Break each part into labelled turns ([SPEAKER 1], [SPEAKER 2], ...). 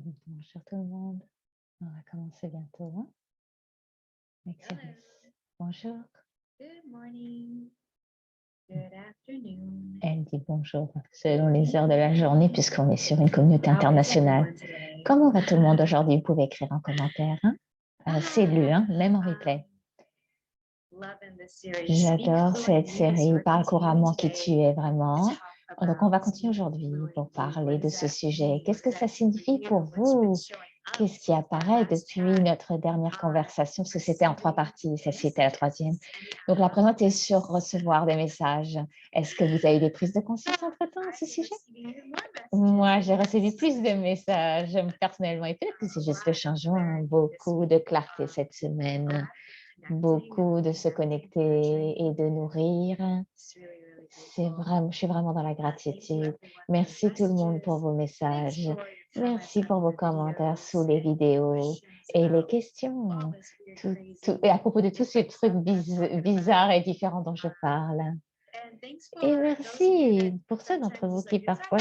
[SPEAKER 1] Bonjour tout le monde. On va commencer bientôt, hein?
[SPEAKER 2] Hello.
[SPEAKER 1] Exodus. Bonjour.
[SPEAKER 2] Good morning. Good afternoon.
[SPEAKER 1] Elle dit bonjour selon les heures de la journée puisqu'on est sur une communauté
[SPEAKER 2] How is
[SPEAKER 1] internationale.
[SPEAKER 2] everyone today?
[SPEAKER 1] Comment va tout le monde aujourd'hui? Vous pouvez écrire en commentaire, hein? C'est lu, hein? Même en replay.
[SPEAKER 2] Loving this series.
[SPEAKER 1] J'adore
[SPEAKER 2] Speak
[SPEAKER 1] cette
[SPEAKER 2] fluent
[SPEAKER 1] série.
[SPEAKER 2] English.
[SPEAKER 1] Parle
[SPEAKER 2] We're
[SPEAKER 1] couramment qui
[SPEAKER 2] continuing
[SPEAKER 1] tu es
[SPEAKER 2] today
[SPEAKER 1] vraiment.
[SPEAKER 2] to talk
[SPEAKER 1] Donc, on va
[SPEAKER 2] about
[SPEAKER 1] continuer
[SPEAKER 2] speaking
[SPEAKER 1] aujourd'hui pour
[SPEAKER 2] fluently.
[SPEAKER 1] parler
[SPEAKER 2] What
[SPEAKER 1] de
[SPEAKER 2] does
[SPEAKER 1] ce
[SPEAKER 2] that
[SPEAKER 1] sujet.
[SPEAKER 2] mean?
[SPEAKER 1] Qu'est-ce que
[SPEAKER 2] What
[SPEAKER 1] ça
[SPEAKER 2] does that mean
[SPEAKER 1] signifie
[SPEAKER 2] for
[SPEAKER 1] pour
[SPEAKER 2] you? What's been
[SPEAKER 1] vous?
[SPEAKER 2] showing up
[SPEAKER 1] Qu'est-ce qui
[SPEAKER 2] since our
[SPEAKER 1] apparaît
[SPEAKER 2] last
[SPEAKER 1] depuis
[SPEAKER 2] chat?
[SPEAKER 1] notre dernière conversation? Parce que c'était en 3 parties, celle-ci était la 3e. Donc, la
[SPEAKER 2] Anyhow,
[SPEAKER 1] présente est sur recevoir des messages. Est-ce que vous avez des prises de conscience entre-temps à ce
[SPEAKER 2] I've been
[SPEAKER 1] sujet?
[SPEAKER 2] receiving even more
[SPEAKER 1] Moi,
[SPEAKER 2] messages.
[SPEAKER 1] j'ai reçu plus de messages personnellement et peut-être que c'est juste le changement. Beaucoup de clarté cette semaine, beaucoup de se connecter et de nourrir.
[SPEAKER 2] It's really, really
[SPEAKER 1] C'est
[SPEAKER 2] beautiful.
[SPEAKER 1] vraiment, je suis vraiment dans la gratitude. Merci tout le monde pour vos messages. Merci pour vos commentaires sous les vidéos et les questions. Et à propos de tous ces trucs bizarres et différents dont je parle. Et merci pour ceux d'entre vous qui parfois,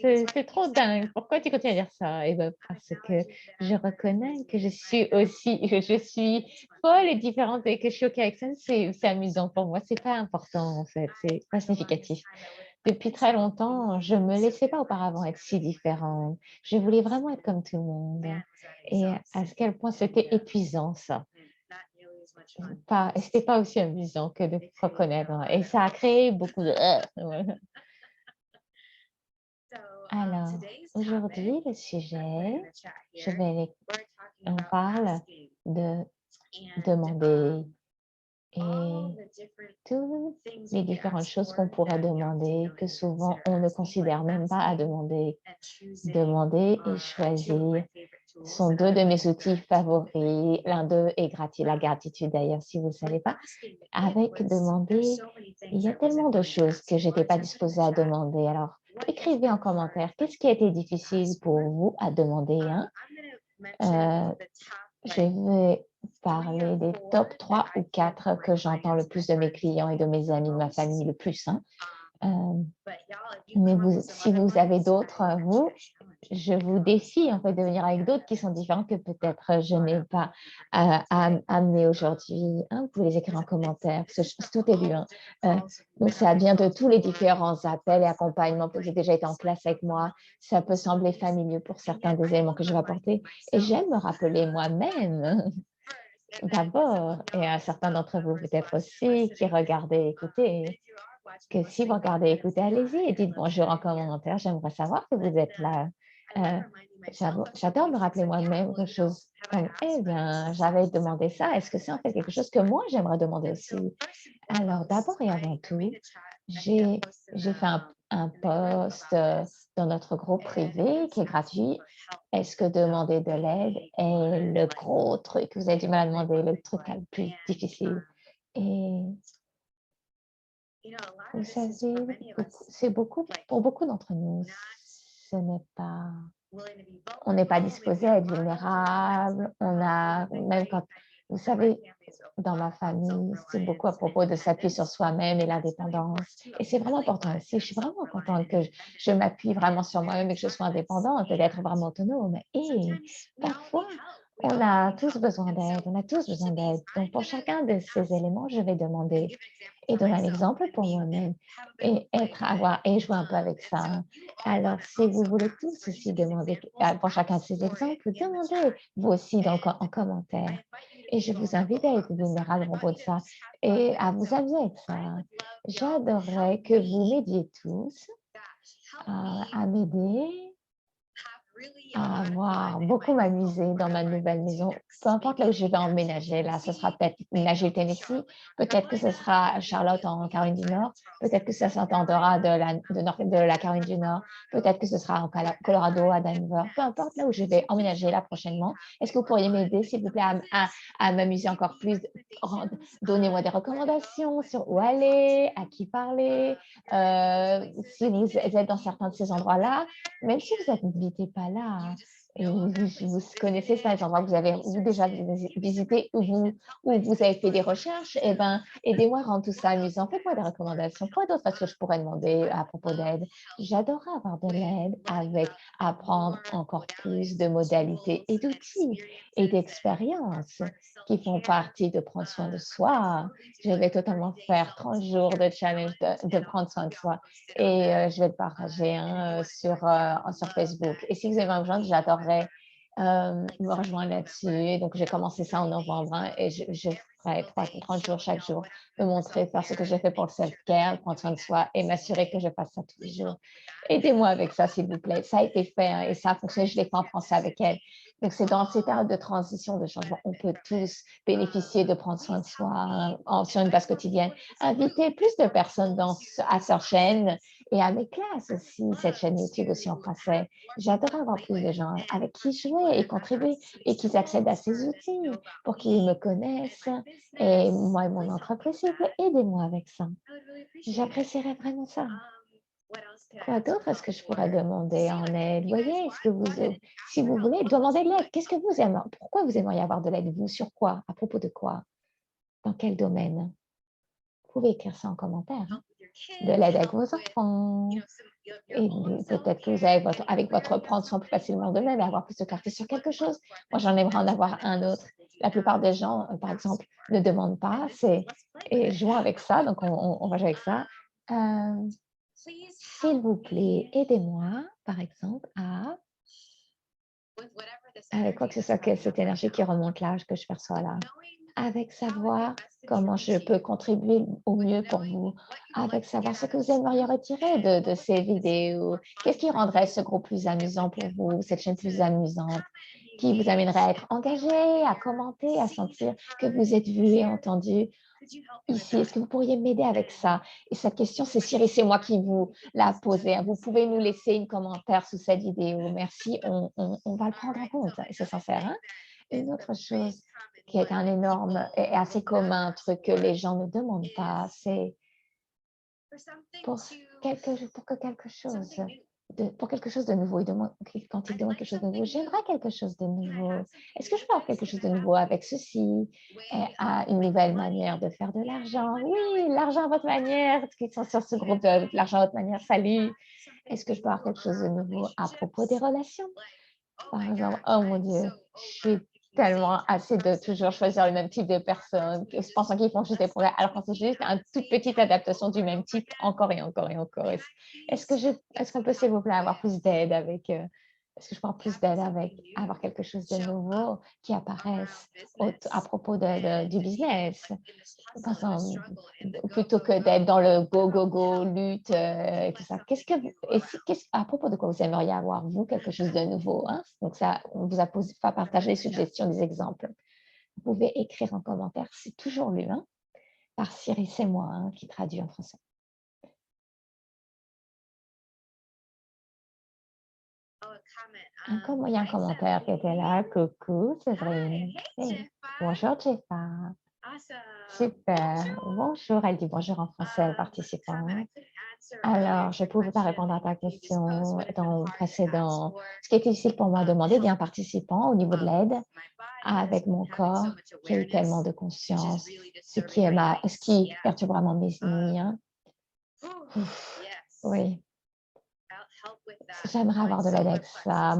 [SPEAKER 1] c'est trop dingue. Pourquoi tu continues à dire ça? Eh bien, parce que je reconnais que je suis aussi, je suis folle et différente et que je suis OK avec ça. C'est amusant pour moi. C'est pas important en fait. C'est pas significatif. Depuis très longtemps, je me laissais pas auparavant être si différente. Je voulais vraiment être comme tout le monde. Et à quel point c'était épuisant ça. Et c'était pas aussi amusant que de reconnaître. Et ça a créé beaucoup de... Voilà. Alors, aujourd'hui, le sujet, on parle de demander et toutes les différentes choses qu'on pourrait demander, que souvent on ne considère même pas à demander. Demander et choisir sont 2 de mes outils favoris. L'un d'eux est la gratitude d'ailleurs, si vous ne savez pas. Avec demander, il y a tellement de choses que je n'étais pas disposée à demander. Alors, écrivez en commentaire, qu'est-ce qui a été difficile pour vous à demander, hein? Je vais parler des top 3 ou 4 que j'entends le plus de mes clients et de mes amis, de ma famille le plus, hein. Mais si vous avez d'autres, je vous défie en fait de venir avec d'autres qui sont différents que peut-être je n'ai pas amené aujourd'hui. Hein, vous pouvez les écrire en commentaire, parce que tout est lu. Hein. Donc, ça vient de tous les différents appels et accompagnements que j'ai déjà été en classe avec moi. Ça peut sembler familier pour certains des éléments que je vais apporter. Et j'aime me rappeler moi-même d'abord, et à certains d'entre vous peut-être aussi qui regardez, écoutez, que si vous regardez, écoutez, allez-y et dites bonjour en commentaire. J'aimerais savoir que vous êtes là. J'adore me rappeler moi-même quelque chose comme, eh bien, j'avais demandé ça. Est-ce que c'est en fait quelque chose que moi, j'aimerais demander aussi? Alors, d'abord et avant tout, j'ai fait un post dans notre groupe privé qui est gratuit. Est-ce que demander de l'aide est le gros truc que vous avez du mal à demander, le truc le plus difficile? Et vous savez, c'est beaucoup, pour beaucoup d'entre nous, ce n'est pas, on n'est pas disposé à être vulnérable. On a, même quand, vous savez, dans ma famille, c'est beaucoup à propos de s'appuyer sur soi-même et l'indépendance. Et c'est vraiment important aussi. Je suis vraiment contente que je m'appuie vraiment sur moi-même et que je sois indépendante et d'être vraiment autonome. Et parfois, on a tous besoin d'aide, on a tous besoin d'aide. Donc, pour chacun de ces éléments, je vais demander et donner un exemple pour moi-même et jouer un peu avec ça. Hein. Alors, si vous voulez tous aussi demander pour chacun de ces exemples, demandez vous aussi en commentaire. Et je vous invite à être vulnérable à propos de ça et à vous amuser avec ça. J'adorerais que vous m'aidiez tous à m'aider à avoir beaucoup m'amuser dans ma nouvelle maison. Peu importe là où je vais emménager, là, ce sera peut-être Nashville, Tennessee, peut-être que ce sera Charlotte en Caroline du Nord, peut-être que ça s'entendra de la Caroline du Nord, peut-être que ce sera en Colorado, à Denver, peu importe là où je vais emménager là prochainement. Est-ce que vous pourriez m'aider, s'il vous plaît, à m'amuser encore plus? Donnez-moi des recommandations sur où aller, à qui parler, si vous êtes dans certains de ces endroits-là, même si vous n'habitez pas là, Et vous connaissez ça, les endroits que vous avez déjà visité ou vous avez fait des recherches, eh ben, aidez-moi à rendre tout ça amusant. Faites-moi des recommandations. Quoi d'autre est-ce que je pourrais demander à propos d'aide? J'adorerais avoir de l'aide avec apprendre encore plus de modalités et d'outils et d'expériences qui font partie de prendre soin de soi. Je vais totalement faire 30 jours de challenge de prendre soin de soi et je vais le partager sur Facebook. Et si vous avez besoin, j'adorerais me rejoindre là-dessus. Donc, j'ai commencé ça en novembre et je ferai 30 jours chaque jour, me montrer, faire ce que j'ai fait pour le self-care, prendre soin de soi et m'assurer que je fasse ça tous les jours. Aidez-moi avec ça, s'il vous plaît. Ça a été fait et ça a fonctionné. Je l'ai fait en français avec elle. Donc, c'est dans ces périodes de transition, de changement, on peut tous bénéficier de prendre soin de soi sur une base quotidienne. Invitez plus de personnes à leur chaîne et à mes classes aussi, cette chaîne YouTube aussi en français. J'adorerais avoir plus de gens avec qui jouer et contribuer et qu'ils accèdent à ces outils pour qu'ils me connaissent. Et moi et mon entreprise, s'il vous plaît, aidez-moi avec ça. J'apprécierais vraiment ça. Quoi d'autre est-ce que je pourrais demander en aide? Voyez, si vous voulez, demandez de l'aide. Qu'est-ce que vous aimez? Pourquoi vous aimeriez avoir de l'aide? Vous, sur quoi? À propos de quoi? Dans quel domaine? Vous pouvez écrire ça en commentaire. De l'aide avec vos enfants. Et peut-être que vous avez avec votre prendre soin plus facilement de même et avoir plus de clarté sur quelque chose. Moi, j'en aimerais en avoir un autre. La plupart des gens, par exemple, ne demandent pas et jouons avec ça. Donc, on va jouer avec ça. S'il vous plaît, aidez-moi, par exemple, avec quoi que ce soit, que cette énergie qui remonte là, que je perçois là, avec savoir comment je peux contribuer au mieux pour vous, avec savoir ce que vous aimeriez retirer de ces vidéos. Qu'est-ce qui rendrait ce groupe plus amusant pour vous, cette chaîne plus amusante, qui vous amènerait à être engagé, à commenter, à sentir que vous êtes vu et entendu ici. Est-ce que vous pourriez m'aider avec ça? Et cette question, c'est Cyril, c'est moi qui vous l'a posée. Vous pouvez nous laisser un commentaire sous cette vidéo. Merci, on va le prendre en compte. C'est sincère. Hein? Une autre chose qui est un énorme et assez commun truc que les gens ne demandent pas, c'est pour quelque chose de nouveau. Quand ils demandent quelque chose de nouveau, j'aimerais quelque chose de nouveau. Est-ce que je peux avoir quelque chose de nouveau avec ceci, à une nouvelle manière de faire de l'argent? Oui, l'argent à votre manière, qui sont sur ce groupe de l'argent à votre manière, salut. Est-ce que je peux avoir quelque chose de nouveau à propos des relations? Par exemple, oh mon Dieu, je suis tellement assez de toujours choisir le même type de personnes, pensant qu'ils font juste des progrès, alors quand c'est juste une toute petite adaptation du même type, encore et encore et encore. Est-ce qu'on peut, s'il vous plaît, avoir plus d'aide avec, est-ce que je peux avoir plus d'aide avec avoir quelque chose de nouveau qui apparaisse à propos du business? Plutôt que d'être dans le go, go, go, lutte et tout ça. À propos de quoi vous aimeriez avoir, vous, quelque chose de nouveau? Hein? Donc, ça, on vous a partagé les suggestions, des exemples. Vous pouvez écrire en commentaire, c'est toujours lu, hein, par Cyril, c'est moi qui traduit en français. Il y a un commentaire qui était là. Coucou, c'est vrai. Bonjour, Jeffa. Super. Bonjour, elle dit bonjour en français, le participant. Alors, je ne pouvais pas répondre à ta question dans le précédent. Ce qui était difficile pour moi de demander d'un participant au niveau de l'aide avec mon corps qui a eu tellement de conscience, ce qui perturbe vraiment mes nuits. Hein. Oui. J'aimerais avoir de l'aide avec ça.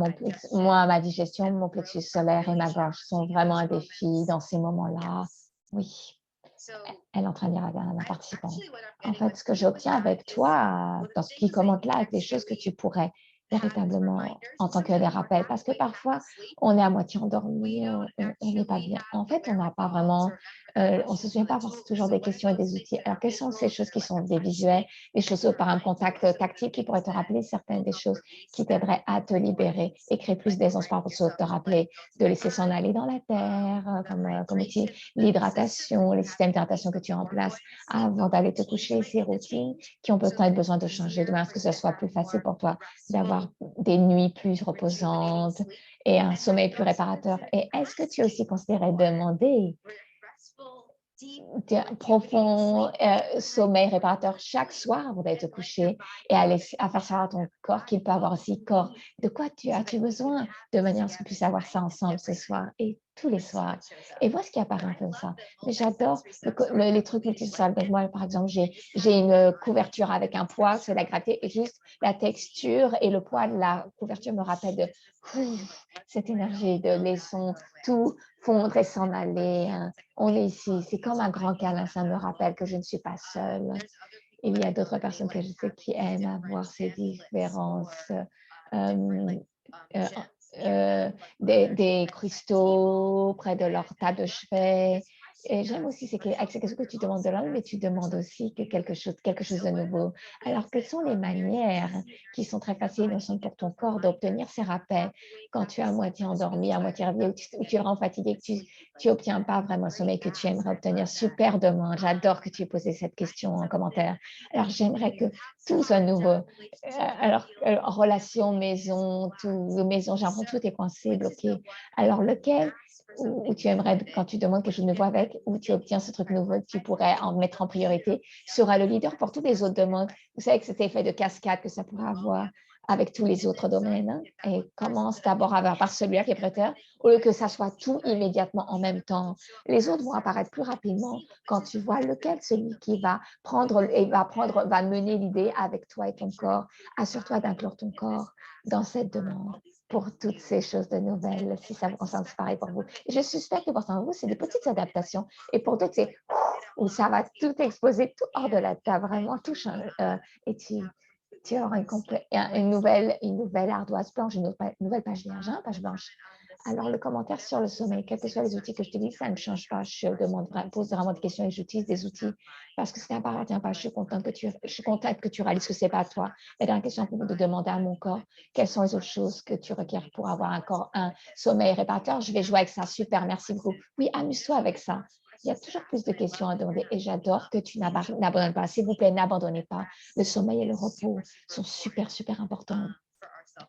[SPEAKER 1] Moi, ma digestion, mon plexus solaire et ma gorge sont vraiment un défi dans ces moments-là. Oui. Elle est en train de dire à un participant. En fait, ce que j'obtiens avec toi, dans ce qui commente là, avec les choses que tu pourrais véritablement en tant que des rappels, parce que parfois, on est à moitié endormi, on n'est pas bien. En fait, on n'a pas vraiment, on ne se souvient pas forcément toujours des questions et des outils. Alors, quelles sont ces choses qui sont des visuels, des choses par un contact tactile qui pourraient te rappeler certaines des choses qui t'aideraient à te libérer et créer plus d'aisance par rapport à te rappeler de laisser s'en aller dans la terre, comme outil, l'hydratation, les systèmes d'hydratation que tu as en place avant d'aller te coucher, ces routines qui ont peut-être besoin de changer demain, que ce soit plus facile pour toi d'avoir des nuits plus reposantes et un sommeil plus réparateur. Et est-ce que tu as aussi considéré demander profond sommeil réparateur chaque soir avant d'aller te coucher et à faire savoir à ton corps qu'il peut avoir aussi corps. De quoi as-tu besoin de manière à ce qu'on puisse avoir ça ensemble ce soir et tous les soirs. Et vois ce qui apparaît comme ça. Mais j'adore les trucs multisensoriels. Donc moi, par exemple, j'ai une couverture avec un poids, c'est la gratter et juste la texture et le poids de la couverture me rappelle de cette énergie, de laissons tout fondre et s'en aller. Hein. On est ici, c'est comme un grand câlin, ça me rappelle que je ne suis pas seule. Il y a d'autres personnes que je sais qui aiment avoir ces différences, des cristaux près de leur table de chevet. Et j'aime aussi, c'est quelque chose que tu demandes de l'homme, mais tu demandes aussi que quelque chose de nouveau. Alors, quelles sont les manières qui sont très faciles pour ton corps d'obtenir ces rappels quand tu es à moitié endormi, à moitié réveillé, ou tu es vraiment fatigué, que tu n'obtiens pas vraiment le sommeil que tu aimerais obtenir? Super demande. J'adore que tu aies posé cette question en commentaire. Alors, j'aimerais que tout soit nouveau. Alors, en relation, maison, j'ai l'impression que tout est coincé, bloqué. Alors, lequel où tu aimerais, quand tu demandes quelque chose de nouveau avec, où tu obtiens ce truc nouveau, tu pourrais en mettre en priorité, sera le leader pour toutes les autres demandes. Vous savez que cet effet de cascade que ça pourrait avoir avec tous les autres domaines. Hein, et commence d'abord par celui-là qui est prêteur, au lieu que ça soit tout immédiatement en même temps. Les autres vont apparaître plus rapidement quand tu vois lequel, celui qui va va mener l'idée avec toi et ton corps. Assure-toi d'inclure ton corps dans cette demande pour toutes ces choses de nouvelles, si ça vous concerne, c'est pareil pour vous. Et je suspecte que pour certains de vous, c'est des petites adaptations. Et pour d'autres, c'est où ça va tout exploser, tout hors de la table, vraiment tout changer. Et tu auras une nouvelle ardoise blanche, une nouvelle page vierge, hein, page blanche. Alors, le commentaire sur le sommeil, quels que soient les outils que je te dis, ça ne change pas. Je pose vraiment des questions et j'utilise des outils parce que ça n'appartient pas. Je suis contente que tu réalises que ce n'est pas toi. La dernière question pour de demander à mon corps quelles sont les autres choses que tu requiers pour avoir un sommeil réparateur. Je vais jouer avec ça. Super, merci beaucoup. Oui, amuse-toi avec ça. Il y a toujours plus de questions à demander et j'adore que tu n'abandonnes pas. S'il vous plaît, n'abandonnez pas. Le sommeil et le repos sont super, super importants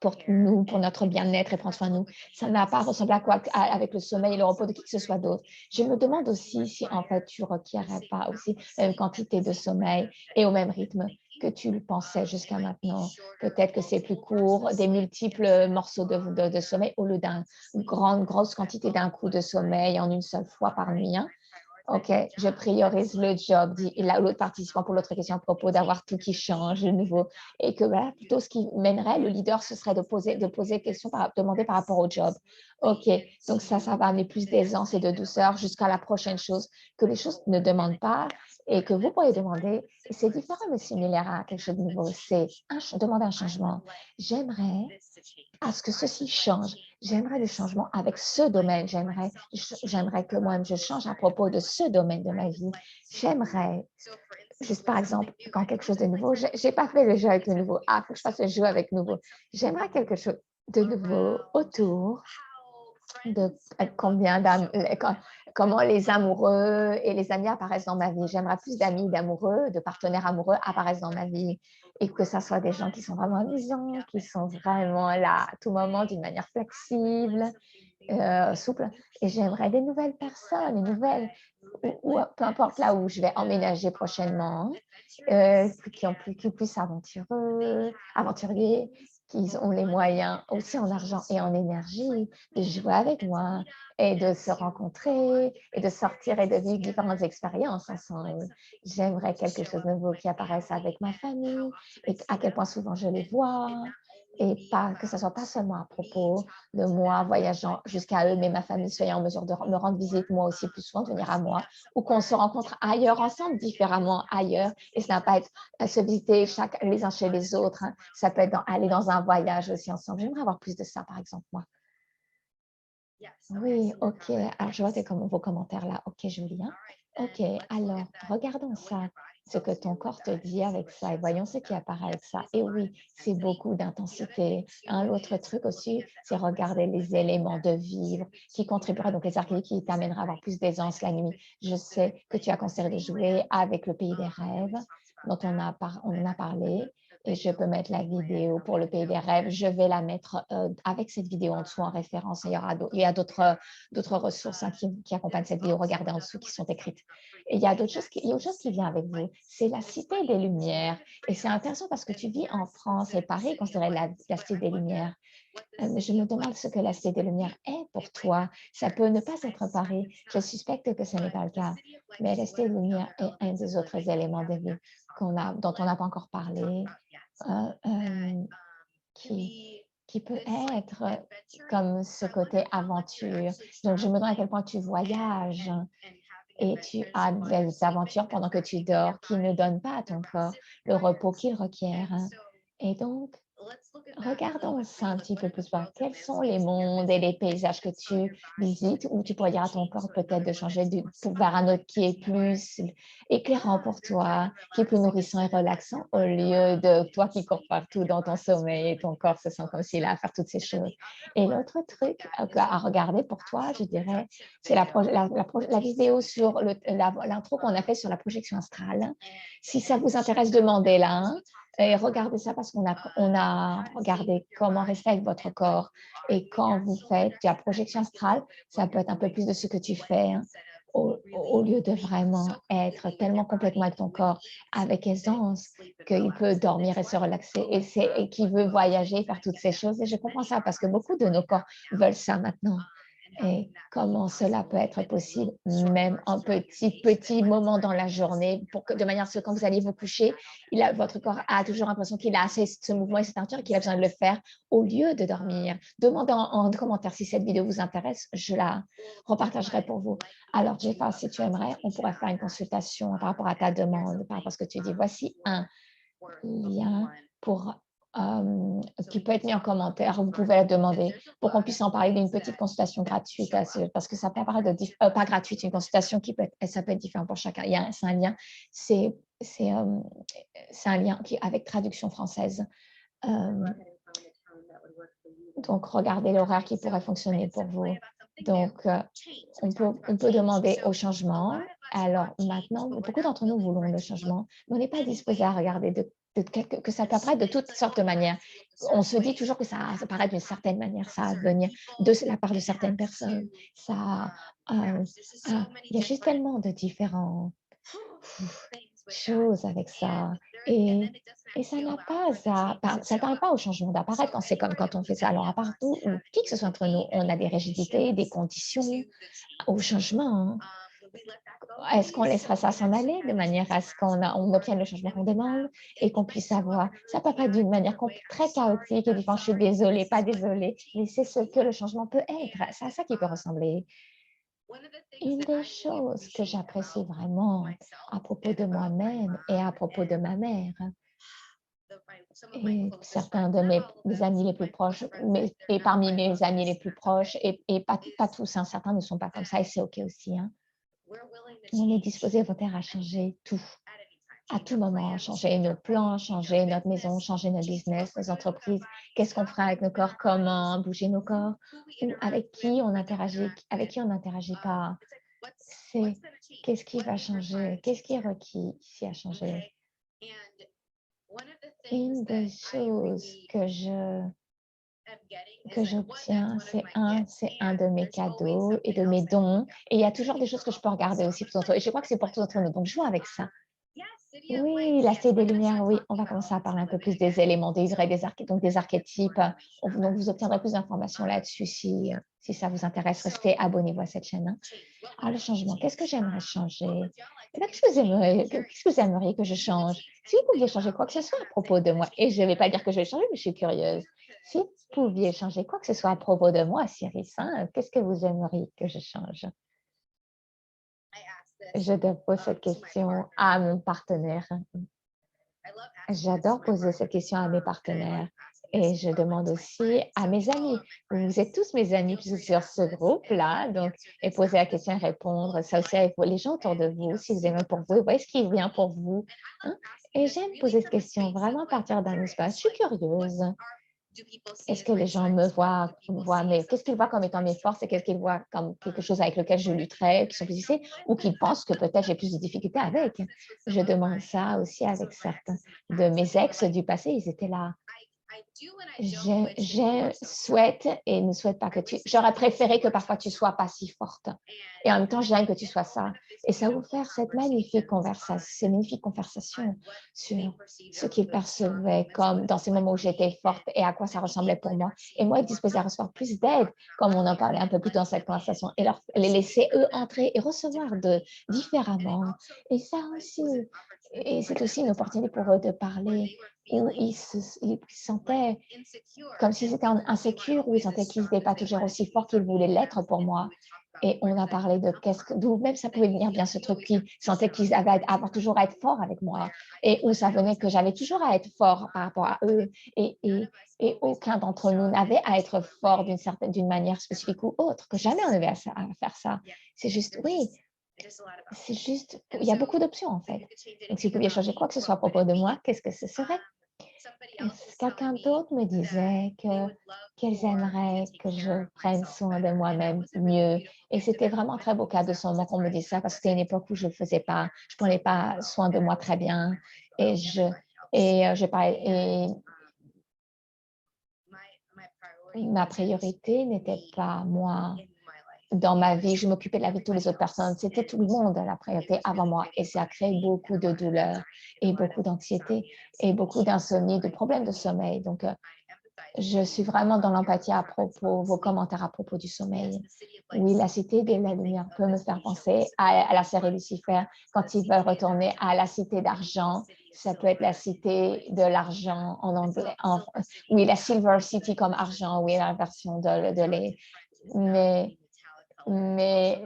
[SPEAKER 1] pour nous, pour notre bien-être et prendre soin de nous. Ça n'a pas ressemblé à quoi avec le sommeil et le repos de qui que ce soit d'autre. Je me demande aussi si en fait tu ne requierais pas aussi la même quantité de sommeil et au même rythme que tu le pensais jusqu'à maintenant. Peut-être que c'est plus court, des multiples morceaux de sommeil au lieu d'une grosse quantité d'un coup de sommeil en une seule fois par nuit. Hein. OK, je priorise le job, dit l'autre participant pour l'autre question à propos d'avoir tout qui change de nouveau. Et que voilà, plutôt ce qui mènerait le leader, ce serait de poser questions, demander par rapport au job. OK, donc ça va amener plus d'aisance et de douceur jusqu'à la prochaine chose que les choses ne demandent pas et que vous pourriez demander. C'est différent mais similaire à quelque chose de nouveau. C'est demander un changement. J'aimerais à ce que ceci change. J'aimerais le changement avec ce domaine. J'aimerais que moi-même, je change à propos de ce domaine de ma vie. J'aimerais, juste par exemple, quand quelque chose de nouveau, je n'ai pas fait le jeu avec le nouveau. Ah, il faut que je fasse le jeu avec le nouveau. J'aimerais quelque chose de nouveau autour de comment les amoureux et les amis apparaissent dans ma vie. J'aimerais plus d'amis, d'amoureux, de partenaires amoureux apparaissent dans ma vie et que ça soit des gens qui sont vraiment amusants, qui sont vraiment là à tout moment d'une manière flexible, souple. Et j'aimerais des nouvelles personnes, des nouvelles, ou peu importe là où je vais emménager prochainement, qui puissent aventuriers, qui ont les moyens aussi en argent et en énergie de jouer avec moi et de se rencontrer et de sortir et de vivre différentes expériences ensemble. J'aimerais quelque chose de nouveau qui apparaisse avec ma famille et à quel point souvent je les vois et pas, que ce ne soit pas seulement à propos de moi voyageant jusqu'à eux, mais ma famille soit en mesure de me rendre visite moi aussi plus souvent, de venir à moi, ou qu'on se rencontre ailleurs ensemble, différemment ailleurs, et ça n'a pas être se visiter les uns chez les autres, hein. Ça peut être aller dans un voyage aussi ensemble. J'aimerais avoir plus de ça, par exemple, moi. Oui, OK. Alors, je vois vos commentaires là. OK, je lis. Hein. OK, alors, regardons ça, ce que ton corps te dit avec ça et voyons ce qui apparaît avec ça. Et oui, c'est beaucoup d'intensité. Un autre truc aussi, c'est regarder les éléments de vivre qui contribueraient, donc les archétypes qui t'amèneraient à avoir plus d'aisance la nuit. Je sais que tu as considéré de jouer avec le pays des rêves dont on en a parlé et je peux mettre la vidéo pour le pays des rêves. Je vais la mettre avec cette vidéo en dessous en référence. Il y a d'autres ressources qui accompagnent cette vidéo. Regardez en dessous qui sont écrites. Et il y a d'autres choses, il y a autre chose qui vient avec vous. C'est la Cité des Lumières. Et c'est intéressant parce que tu vis en France et Paris est considérée la Cité des Lumières. Je me demande ce que la Cité des Lumières est pour toi. Ça peut ne pas être Paris. Je suspecte que ce n'est pas le cas. Mais la Cité des Lumières est un des autres éléments de vie dont on n'a pas encore parlé, qui peut être comme ce côté aventure. Donc, je me demande à quel point tu voyages et tu as des aventures pendant que tu dors qui ne donnent pas à ton corps le repos qu'il requiert. Et donc, regardons ça un petit peu plus bas. Quels sont les mondes et les paysages que tu visites où tu pourrais dire à ton corps peut-être de changer vers un autre qui est plus éclairant pour toi, qui est plus nourrissant et relaxant au lieu de toi qui cours partout dans ton sommeil et ton corps se sent comme s'il a à faire toutes ces choses. Et l'autre truc à regarder pour toi, je dirais, c'est la vidéo sur l'intro qu'on a fait sur la projection astrale. Si ça vous intéresse, demandez-la. Et regardez ça parce qu'on a regardé comment rester avec votre corps. Et quand vous faites la projection astrale, ça peut être un peu plus de ce que tu fais au lieu de vraiment être tellement complètement avec ton corps avec aisance qu'il peut dormir et se relaxer et qu'il veut voyager, faire toutes ces choses. Et je comprends ça parce que beaucoup de nos corps veulent ça maintenant. Et comment cela peut être possible, même en petit moment dans la journée, de manière à ce que quand vous allez vous coucher, votre corps a toujours l'impression qu'il a assez ce mouvement et cette aventure et qu'il a besoin de le faire au lieu de dormir. Demandez en commentaire si cette vidéo vous intéresse, je la repartagerai pour vous. Alors, Jeffa, si tu aimerais, on pourrait faire une consultation par rapport à ta demande, par rapport à ce que tu dis. Voici un lien qui peut être mis en commentaire. Vous pouvez la demander pour qu'on puisse en parler d'une petite consultation gratuite parce que ça peut apparaître pas gratuite, une consultation ça peut être différent pour chacun. C'est un lien, c'est un lien avec traduction française. Donc, regardez l'horaire qui pourrait fonctionner pour vous. Donc, on peut demander au changement. Alors, maintenant, beaucoup d'entre nous voulons le changement, mais on n'est pas disposé à regarder que ça peut apparaître de toutes sortes de manières. On se dit toujours que ça apparaît d'une certaine manière, ça va venir de la part de certaines personnes. Il y a juste tellement de différentes choses avec ça. Et ça n'a pas ça ne permet pas au changement d'apparaître quand c'est comme quand on fait ça. Alors, à part nous, ou qui que ce soit entre nous, on a des rigidités, des conditions au changement. Est-ce qu'on laissera ça s'en aller de manière à ce qu'on obtienne le changement qu'on demande et qu'on puisse avoir, ça peut pas d'une manière très chaotique et différente, je suis désolée, pas désolée, mais c'est ce que le changement peut être, c'est à ça qu'il peut ressembler. Une des choses que j'apprécie vraiment à propos de moi-même et à propos de ma mère, et certains de mes amis les plus proches, et parmi mes amis les plus proches, et pas tous, hein, certains ne sont pas comme ça et c'est OK aussi. Hein. On est disposé volontaire à changer tout, à tout moment, changer nos plans, changer notre maison, changer notre business, nos entreprises, qu'est-ce qu'on fera avec nos corps, comment bouger nos corps, ou avec qui on interagit, avec qui on n'interagit pas. C'est qu'est-ce qui va changer, qu'est-ce qui est requis ici à changer. Une des choses que j'obtiens, c'est un de mes cadeaux et de mes dons. Et il y a toujours des choses que je peux regarder aussi. Et je crois que c'est pour tous d'entre nous. Donc, joue avec ça. Oui, la Cité des Lumières, oui. On va commencer à parler un peu plus des éléments, des archétypes. Donc, vous obtiendrez plus d'informations là-dessus si ça vous intéresse. Restez abonnez-vous à cette chaîne. Hein. Alors, le changement, qu'est-ce que j'aimerais changer? Qu'est-ce que vous aimeriez que je change? Si vous pouviez changer quoi que ce soit à propos de moi, et je ne vais pas dire que je vais changer, mais je suis curieuse. Si vous pouviez changer quoi que ce soit à propos de moi, Cyrus, hein, qu'est-ce que vous aimeriez que je change? Je pose cette question à mon partenaire. J'adore poser cette question à mes partenaires et je demande aussi à mes amis. Vous êtes tous mes amis sur ce groupe-là, donc, et poser la question et répondre, ça aussi avec les gens autour de vous, si vous aimez pour vous, voyez ce qui vient pour vous. Hein? Et j'aime poser cette question vraiment à partir d'un espace. Je suis curieuse. Est-ce que les gens me voient mais qu'est-ce qu'ils voient comme étant mes forces et qu'est-ce qu'ils voient comme quelque chose avec lequel je lutterais, qui sont plus difficiles, ou qu'ils pensent que peut-être j'ai plus de difficultés avec? Je demande ça aussi avec certains de mes ex du passé, ils étaient là. Je souhaite et ne souhaite pas que tu... J'aurais préféré que parfois tu sois pas si forte. Et en même temps, j'aime que tu sois ça. Et ça a ouvert cette magnifique conversation, ces magnifiques conversations sur ce qu'ils percevaient comme dans ces moments où j'étais forte et à quoi ça ressemblait pour moi. Et moi, être disposée à recevoir plus d'aide, comme on en parlait un peu plus dans cette conversation, et les laisser eux entrer et recevoir différemment. Et ça aussi, et c'est aussi une opportunité pour eux de parler où ils sentaient comme s'ils étaient insécures, où ils sentaient qu'ils n'étaient pas toujours aussi forts qu'ils voulaient l'être pour moi. Et on a parlé de d'où même ça pouvait venir bien ce truc qui sentait qu'ils avaient avoir toujours à être forts avec moi et où ça venait que j'avais toujours à être fort par rapport à eux et aucun d'entre nous n'avait à être fort d'une manière spécifique ou autre, que jamais on avait à faire ça. C'est juste, oui, c'est juste, il y a beaucoup d'options en fait. Donc si vous pouviez changer quoi que ce soit à propos de moi, qu'est-ce que ce serait? Quelqu'un d'autre me disait qu'elles aimeraient que je prenne soin de moi-même mieux. Et c'était vraiment très beau cadeau de ce moment qu'on me dise ça parce que c'était une époque où je prenais pas soin de moi très bien. Je parlais, et ma priorité n'était pas moi dans ma vie. Je m'occupais de la vie de toutes les autres personnes. C'était tout le monde la priorité avant moi. Et ça a créé beaucoup de douleur et beaucoup d'anxiété et beaucoup d'insomnie, de problèmes de sommeil. Donc, je suis vraiment dans l'empathie à propos, vos commentaires à propos du sommeil. Oui, la cité de la lumière peut me faire penser à la série Lucifer quand ils veulent retourner à la cité d'argent. Ça peut être la cité de l'argent en anglais. Oui, la Silver City comme argent, oui, la version de les. Mais, mais,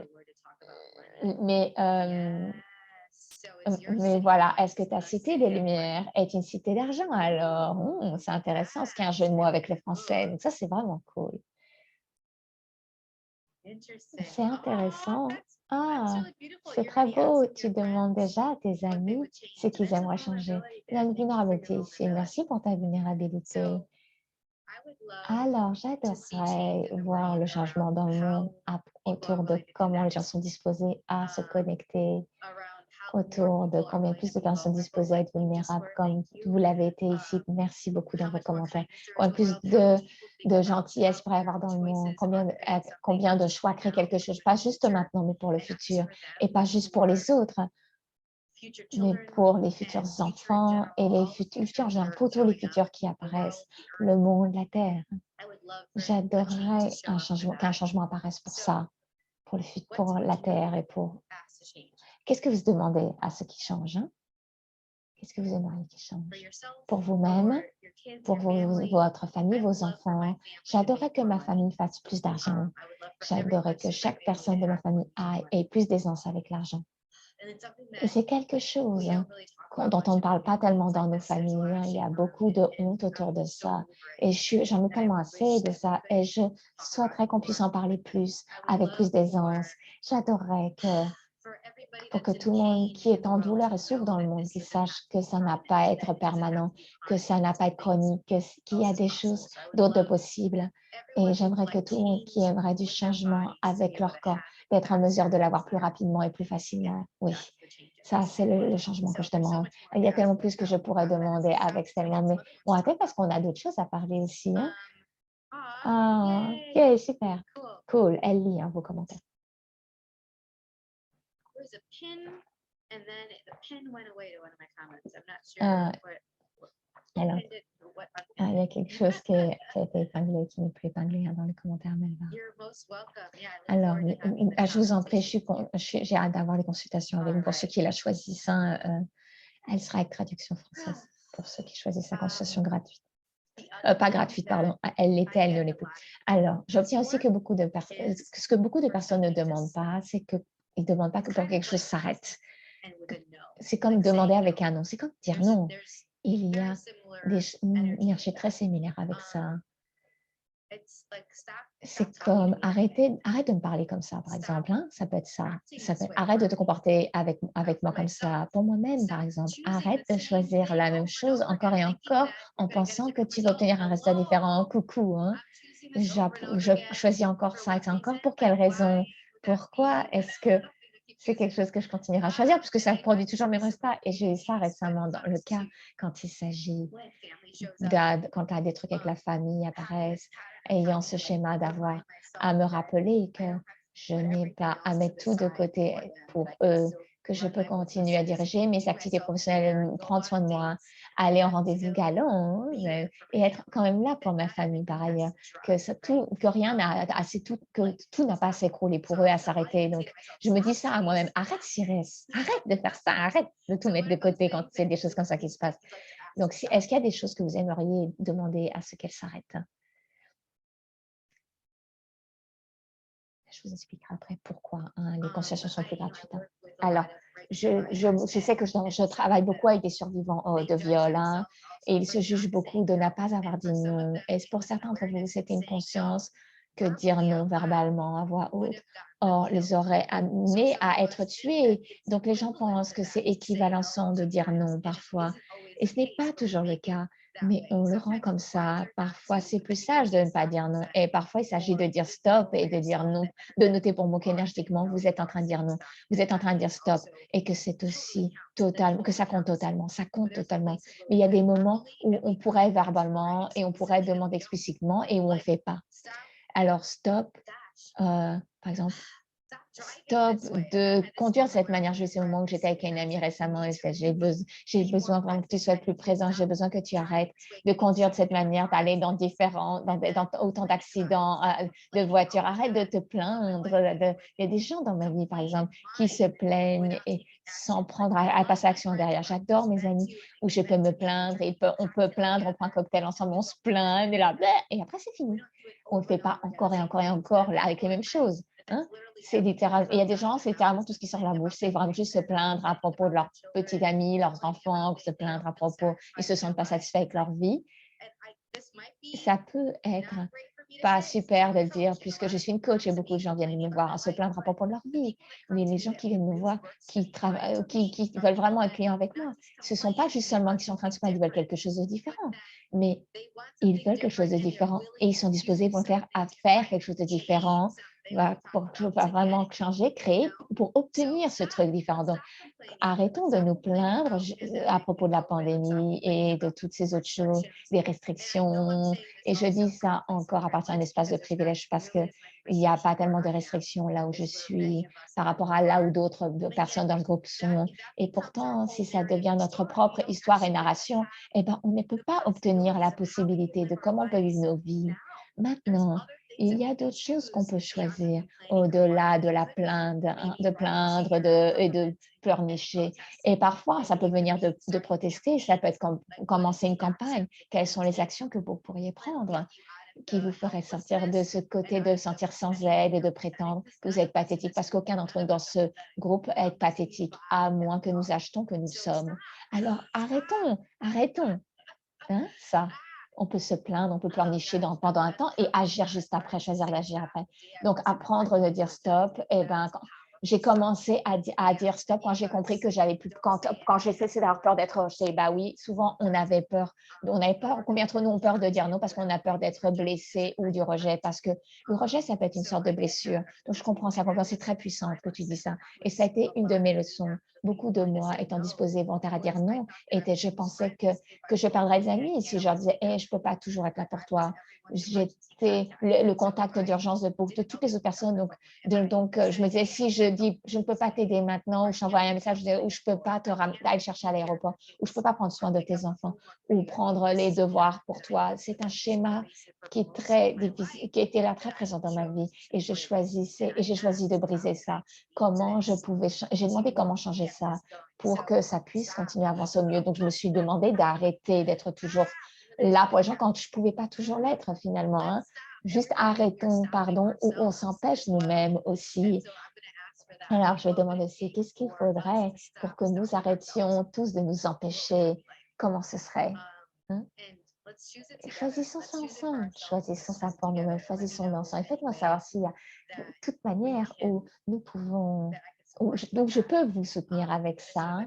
[SPEAKER 1] mais voilà, est-ce que ta cité des Lumières est une cité d'argent alors? C'est intéressant, ce qu'il y a un jeu de mots avec les Français. Donc ça, c'est vraiment cool. C'est intéressant. Ah, c'est très beau. Tu demandes déjà à tes amis ce qu'ils aimeraient changer. Il y a une vulnérabilité ici. Merci pour ta vulnérabilité. Alors, j'adorerais voir le changement dans le monde autour de comment les gens sont disposés à se connecter, autour de combien plus de personnes disposées à être vulnérables comme vous l'avez été ici. Merci beaucoup dans vos commentaires. Combien plus de gentillesse pour y avoir dans le monde, combien de choix créer quelque chose, pas juste maintenant, mais pour le futur, et pas juste pour les autres, mais pour les futurs enfants et les futurs gens, pour tous les futurs qui apparaissent, le monde, la Terre. J'adorerais qu'un changement apparaisse pour ça, pour la Terre et pour... Qu'est-ce que vous demandez à ce qui change? Qu'est-ce que vous aimeriez qu'il change? Pour vous-même, pour votre famille, vos enfants. J'adorerais que ma famille fasse plus d'argent. J'adorerais que chaque personne de ma famille ait plus d'aisance avec l'argent. Et c'est quelque chose dont on ne parle pas tellement dans nos familles. Il y a beaucoup de honte autour de ça. Et j'en ai tellement assez de ça. Et je souhaiterais qu'on puisse en parler plus, avec plus d'aisance. J'adorerais pour que tout le monde qui est en douleur et souffre dans le monde, qu'il sache que ça n'a pas à être permanent, que ça n'a pas à être chronique, qu'il y a des choses d'autres possibles. Et j'aimerais que tout le monde qui aimerait du changement avec leur corps, d'être en mesure de l'avoir plus rapidement et plus facilement. Oui, ça, c'est le changement que je demande. Il y a tellement plus que je pourrais demander avec tellement, mais bon, peut-être parce qu'on a d'autres choses à parler aussi. Hein? Ah, yeah, super. Cool. Elle lit vos commentaires. Alors, il y a quelque chose qui a été épinglé, qui n'est plus épinglé dans les commentaires, Melva. Alors, je vous en prie, j'ai hâte d'avoir les consultations avec vous. Pour ceux qui la choisissent, elle sera avec traduction française pour ceux qui choisissent la consultation gratuite. Pas gratuite, pardon. Elle l'était, elle ne l'est plus. Alors, j'obtiens aussi que ce que beaucoup de personnes ne demandent pas, c'est qu'ils ne demandent pas que pour quelque chose s'arrête. C'est comme demander avec un non. C'est comme dire non. Il y a des énergies très similaires avec ça. c'est comme arrête de me parler comme ça, par exemple, hein, ça peut être ça. Arrête de te comporter avec moi comme ça. Pour moi-même, par exemple, arrête de choisir la même chose encore et encore en pensant que tu vas obtenir un résultat différent. Coucou, hein. Je choisis encore ça et encore. Pour quelle raison? Pourquoi est-ce que c'est quelque chose que je continuerai à choisir? Puisque ça produit toujours le même résultat. Et j'ai eu ça récemment dans le cas quand il s'agit quand tu as des trucs avec la famille apparaissent, ayant ce schéma d'avoir à me rappeler que je n'ai pas à mettre tout de côté pour eux, que je peux continuer à diriger mes activités professionnelles, prendre soin de moi, aller en rendez-vous galant et être quand même là pour ma famille par ailleurs, que rien n'a assez que tout n'a pas à s'écrouler pour eux, à s'arrêter. Donc, je me dis ça à moi-même, arrête Cyrus, arrête de faire ça, arrête de tout mettre de côté quand c'est des choses comme ça qui se passent. Donc, est-ce qu'il y a des choses que vous aimeriez demander à ce qu'elles s'arrêtent? Je vous expliquerai après pourquoi les consultations sont plus gratuites. Alors, je sais que je travaille beaucoup avec des survivants de viol et ils se jugent beaucoup de ne pas avoir dit non. Et pour certains d'entre vous, c'était une conscience que dire non verbalement à voix haute les aurait amenés à être tués. Donc, les gens pensent que c'est équivalent de dire non parfois. Et ce n'est pas toujours le cas. Mais on le rend comme ça. Parfois, c'est plus sage de ne pas dire non. Et parfois, il s'agit de dire stop et de dire non, de noter pour moi qu'énergétiquement, vous êtes en train de dire non. Vous êtes en train de dire stop et que c'est aussi totalement, que ça compte totalement. Ça compte totalement. Mais il y a des moments où on pourrait verbalement et on pourrait demander explicitement et où on ne le fait pas. Alors, stop, par exemple, stop de conduire de cette manière. Je sais au moment où j'étais avec une amie récemment et j'ai besoin vraiment que tu sois plus présent. J'ai besoin que tu arrêtes de conduire de cette manière, d'aller dans autant d'accidents de voitures. Arrête de te plaindre. Il y a des gens dans ma vie, par exemple, qui se plaignent et sans prendre à passer à l'action derrière. J'adore mes amis où je peux me plaindre. On peut plaindre, on prend un cocktail ensemble, on se plaint, et après c'est fini. On ne fait pas encore et encore et encore là, avec les mêmes choses. Hein? C'est littéralement, il y a des gens, c'est littéralement tout ce qui sort de la bouche, c'est vraiment juste se plaindre à propos de leurs petits amis, leurs enfants, se plaindre à propos, ils se sentent pas satisfaits avec leur vie. Ça peut être pas super de le dire, puisque je suis une coach et beaucoup de gens viennent me voir se plaindre à propos de leur vie. Mais les gens qui viennent me voir, qui veulent vraiment être clients avec moi, ce ne sont pas juste seulement qui sont en train de se plaindre, ils veulent quelque chose de différent. Mais ils veulent quelque chose de différent et ils sont disposés à faire quelque chose de différent pour vraiment changer, créer, pour obtenir ce truc différent. Donc, arrêtons de nous plaindre à propos de la pandémie et de toutes ces autres choses, des restrictions. Et je dis ça encore à partir d'un espace de privilège parce qu'il n'y a pas tellement de restrictions là où je suis par rapport à là où d'autres personnes dans le groupe sont. Et pourtant, si ça devient notre propre histoire et narration, eh ben, on ne peut pas obtenir la possibilité de comment on peut vivre nos vies. Maintenant, il y a d'autres choses qu'on peut choisir au-delà de la plainte, de plaindre et de pleurnicher. Et parfois, ça peut venir de protester, ça peut être commencer une campagne. Quelles sont les actions que vous pourriez prendre qui vous feraient sortir de ce côté de sentir sans aide et de prétendre que vous êtes pathétique? Parce qu'aucun d'entre nous dans ce groupe est pathétique, à moins que nous achetons que nous sommes. Alors, arrêtons ça. On peut se plaindre, on peut pleurnicher pendant un temps et agir juste après, choisir d'agir après. Donc, apprendre de dire stop, j'ai commencé à dire stop quand j'ai compris que j'avais plus, quand j'ai cessé d'avoir peur d'être rejetée. Bah oui, souvent on avait peur. Combien d'entre nous ont peur de dire non parce qu'on a peur d'être blessé ou du rejet? Parce que le rejet, ça peut être une sorte de blessure. Donc, je comprends ça, c'est très puissant que tu dis ça. Et ça a été une de mes leçons. Beaucoup de moi étant disposée volontaire à dire non, je pensais que je perdrais des amis si je leur disais hey, je ne peux pas toujours être là pour toi. J'étais le contact d'urgence de toutes les autres personnes. Donc, je me disais, si je dis, je ne peux pas t'aider maintenant, ou je t'envoie un message où je ne peux pas aller chercher à l'aéroport, ou je ne peux pas prendre soin de tes enfants, ou prendre les devoirs pour toi. C'est un schéma qui est très difficile, qui était là très présent dans ma vie. Et j'ai choisi de briser ça. J'ai demandé comment changer ça pour que ça puisse continuer à avancer au mieux. Donc, je me suis demandé d'arrêter d'être toujours là pour les gens quand je ne pouvais pas toujours l'être finalement. Juste arrêtons, pardon, ou on s'empêche nous-mêmes aussi. Alors, je vais demander aussi, qu'est-ce qu'il faudrait pour que nous arrêtions tous de nous empêcher? Comment ce serait? Choisissons ça ensemble, choisissons ça pour nous-mêmes, choisissons-le ensemble. Et faites-moi savoir s'il y a toute manière où nous pouvons, donc je peux vous soutenir avec ça.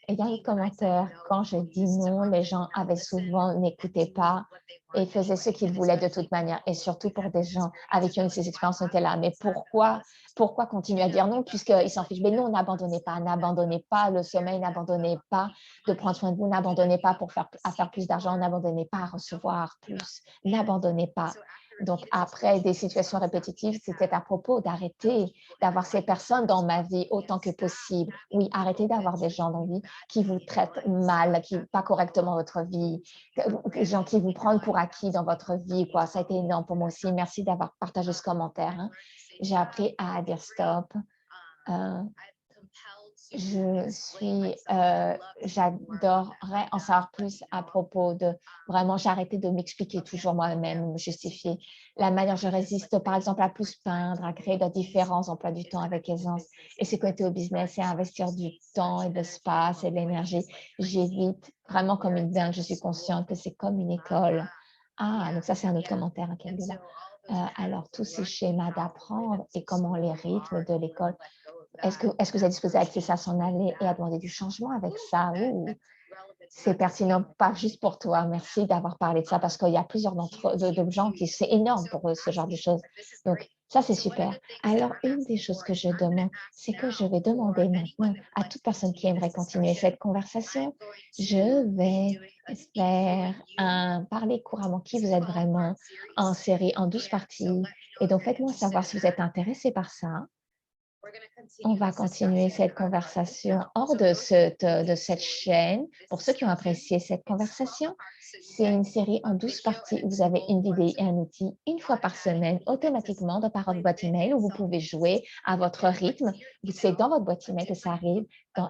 [SPEAKER 1] Et dans les commentaires, quand je dis non, les gens avaient souvent n'écoutaient pas et faisaient ce qu'ils voulaient de toute manière. Et surtout pour des gens avec qui ces expériences étaient là. Mais pourquoi continuer à dire non puisqu'ils s'en fichent? Mais non, n'abandonnez pas le sommeil, n'abandonnez pas de prendre soin de vous, n'abandonnez pas pour faire plus d'argent, n'abandonnez pas à recevoir plus, n'abandonnez pas. Donc, après des situations répétitives, c'était à propos d'arrêter d'avoir ces personnes dans ma vie autant que possible. Oui, arrêtez d'avoir des gens dans la vie qui vous traitent mal, qui pas correctement votre vie, des gens qui vous prennent pour acquis dans votre vie. Quoi. Ça a été énorme pour moi aussi. Merci d'avoir partagé ce commentaire. Hein. J'ai appris à dire stop. J'adorerais en savoir plus à propos de vraiment, j'ai arrêté de m'expliquer toujours moi-même, me justifier la manière je résiste, par exemple, à plus peindre, à créer de différents emplois du temps avec aisance et se connecter au business et à investir du temps et de l'espace et de l'énergie. J'évite vraiment comme une dingue, je suis consciente que c'est comme une école. Ah, donc ça, c'est un autre commentaire, hein, alors, tous ces schémas d'apprendre et comment les rythmes de l'école est-ce que vous êtes disposé à laisser ça s'en aller et à demander du changement avec ça? C'est pertinent, pas juste pour toi. Merci d'avoir parlé de ça parce qu'il y a plusieurs de gens qui, c'est énorme pour eux, ce genre de choses. Donc, ça, c'est super. Alors, une des choses que je demande, c'est que je vais demander maintenant à toute personne qui aimerait continuer cette conversation, je vais faire parler couramment qui vous êtes vraiment en série, en 12 parties. Et donc, faites-moi savoir si vous êtes intéressé par ça. On va continuer cette conversation hors de cette chaîne. Pour ceux qui ont apprécié cette conversation, c'est une série en 12 parties où vous avez une vidéo et un outil une fois par semaine, automatiquement par votre boîte email où vous pouvez jouer à votre rythme. C'est dans votre boîte email que ça arrive,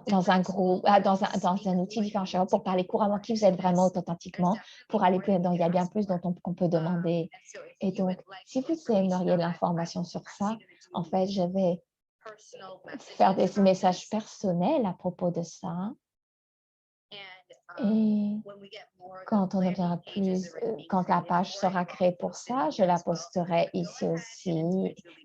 [SPEAKER 1] dans un groupe, dans un outil différent pour parler couramment qui vous êtes vraiment authentiquement, pour aller plus dedans. Il y a bien plus dont on peut demander. Et donc, si vous aimeriez l'information sur ça, en fait, je vais faire des messages personnels à propos de ça. Et quand on obtiendra plus, quand la page sera créée pour ça, je la posterai ici aussi.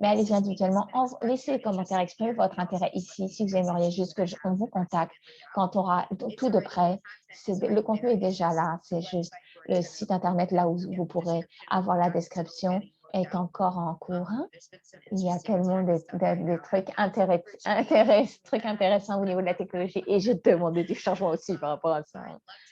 [SPEAKER 1] Mais allez-y individuellement, laissez les commentaires, exprimez votre intérêt ici. Si vous aimeriez juste qu'on vous contacte quand on aura tout de près, le contenu est déjà là. C'est juste le site internet là où vous pourrez avoir la description est encore en cours. Il y a tellement de trucs intéressants au niveau de la technologie et je demandais du changement aussi par rapport à ça.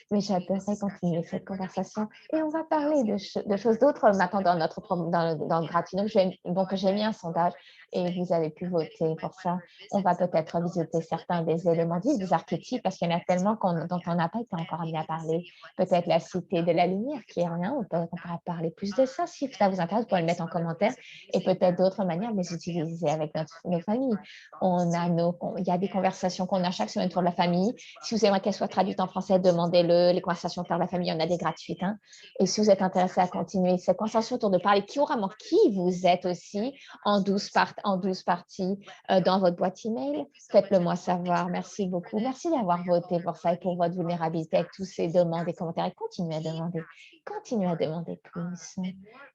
[SPEAKER 1] Mais j'adorerais continuer cette conversation et on va parler de choses d'autres maintenant dans le gratuit. Donc, j'ai mis un sondage et vous avez pu voter pour ça. On va peut-être visiter certains des éléments, des archétypes, parce qu'il y en a tellement dont on n'a pas été encore bien parlé. Peut-être la cité de la lumière qui est rien, on pourra parler plus de ça. Si ça vous intéresse, vous pouvez le mettre en commentaire et peut-être d'autres manières de les utiliser avec nos familles. Il y a des conversations qu'on a chaque semaine pour la famille. Si vous aimeriez qu'elles soient traduites en français, demandez-le. Les conversations pour la famille, il y en a des gratuites. Hein. Et si vous êtes intéressé à continuer cette conversation autour de parler couramment qui vous êtes aussi en 12 parties dans votre boîte email, faites-le moi savoir. Merci beaucoup. Merci d'avoir voté pour ça et pour votre vulnérabilité avec tous ces demandes et commentaires. Et continuez à demander. Continuez à demander plus.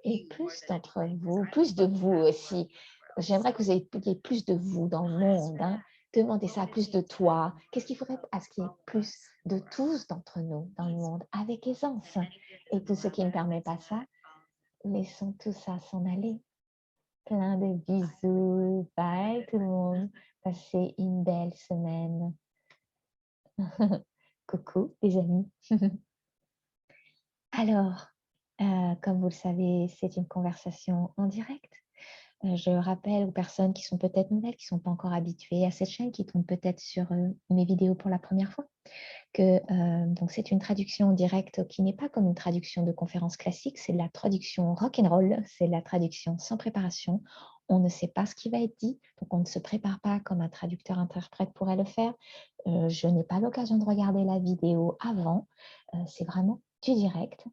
[SPEAKER 1] Et plus d'entre vous, plus de vous aussi. J'aimerais que vous ayez plus de vous dans le monde. Hein. Demandez ça à plus de toi. Qu'est-ce qu'il faudrait à ce qu'il y ait plus de tous d'entre nous dans le monde avec aisance? Et tout ce qui ne permet pas ça, laissons tout ça s'en aller. Plein de bisous. Bye tout le monde. Passez une belle semaine. Coucou les amis. Alors, comme vous le savez, c'est une conversation en direct. Je rappelle aux personnes qui sont peut-être nouvelles, qui ne sont pas encore habituées à cette chaîne, qui tombent peut-être sur mes vidéos pour la première fois, que donc c'est une traduction en direct qui n'est pas comme une traduction de conférence classique, c'est de la traduction rock'n'roll, c'est de la traduction sans préparation. On ne sait pas ce qui va être dit, donc on ne se prépare pas comme un traducteur-interprète pourrait le faire. Je n'ai pas l'occasion de regarder la vidéo avant, c'est vraiment du direct.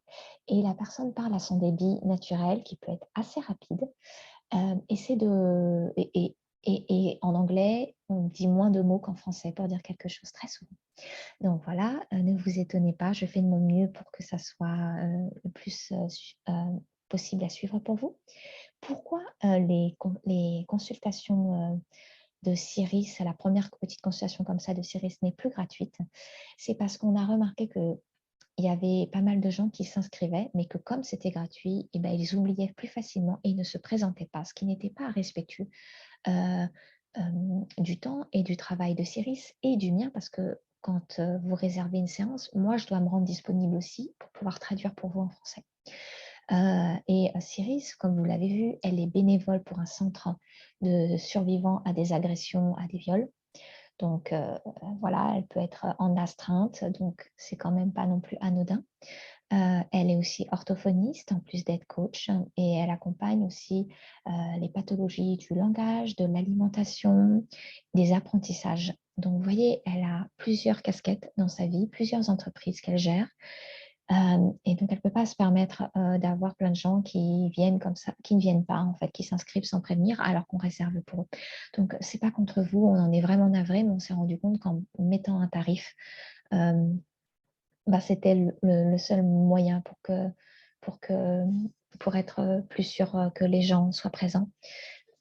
[SPEAKER 1] Et la personne parle à son débit naturel qui peut être assez rapide. et en anglais, on dit moins de mots qu'en français pour dire quelque chose très souvent. Donc voilà, ne vous étonnez pas, je fais de mon mieux pour que ça soit le plus possible à suivre pour vous. Pourquoi les consultations de Siris, la première petite consultation comme ça de Siris n'est plus gratuite? C'est parce qu'on a remarqué qu'il y avait pas mal de gens qui s'inscrivaient, mais que comme c'était gratuit, eh ben, ils oubliaient plus facilement et ils ne se présentaient pas, ce qui n'était pas respectueux euh, du temps et du travail de Siris et du mien, parce que quand vous réservez une séance, moi, je dois me rendre disponible aussi pour pouvoir traduire pour vous en français. Siris, comme vous l'avez vu, elle est bénévole pour un centre de survivants à des agressions, à des viols. Donc voilà, elle peut être en astreinte, donc c'est quand même pas non plus anodin. Elle est aussi orthophoniste en plus d'être coach et elle accompagne aussi les pathologies du langage, de l'alimentation, des apprentissages. Donc, vous voyez, elle a plusieurs casquettes dans sa vie, plusieurs entreprises qu'elle gère. Et donc, elle ne peut pas se permettre d'avoir plein de gens qui viennent comme ça, qui ne viennent pas, en fait, qui s'inscrivent sans prévenir alors qu'on réserve pour eux. Donc, ce n'est pas contre vous, on en est vraiment navré, mais on s'est rendu compte qu'en mettant un tarif, c'était le seul moyen pour être plus sûr que les gens soient présents.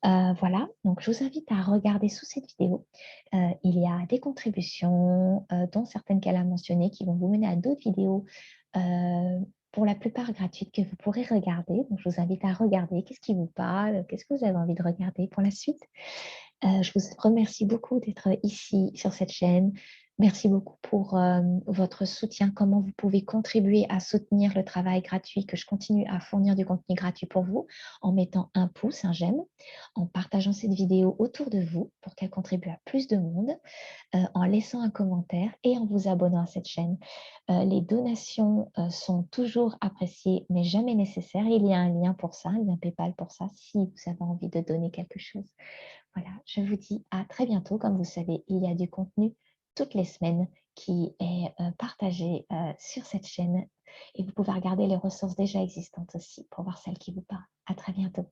[SPEAKER 1] Voilà, donc je vous invite à regarder sous cette vidéo. Il y a des contributions, dont certaines qu'elle a mentionnées, qui vont vous mener à d'autres vidéos, pour la plupart gratuites, que vous pourrez regarder. Donc je vous invite à regarder qu'est-ce qui vous parle, qu'est-ce que vous avez envie de regarder pour la suite. Je vous remercie beaucoup d'être ici sur cette chaîne. Merci beaucoup pour votre soutien, comment vous pouvez contribuer à soutenir le travail gratuit, que je continue à fournir du contenu gratuit pour vous, en mettant un pouce, un j'aime, en partageant cette vidéo autour de vous pour qu'elle contribue à plus de monde, en laissant un commentaire et en vous abonnant à cette chaîne. Les donations sont toujours appréciées, mais jamais nécessaires. Il y a un lien pour ça, un lien PayPal pour ça, si vous avez envie de donner quelque chose. Voilà, je vous dis à très bientôt. Comme vous savez, il y a du contenu toutes les semaines qui est partagé sur cette chaîne et vous pouvez regarder les ressources déjà existantes aussi pour voir celles qui vous parlent. À très bientôt.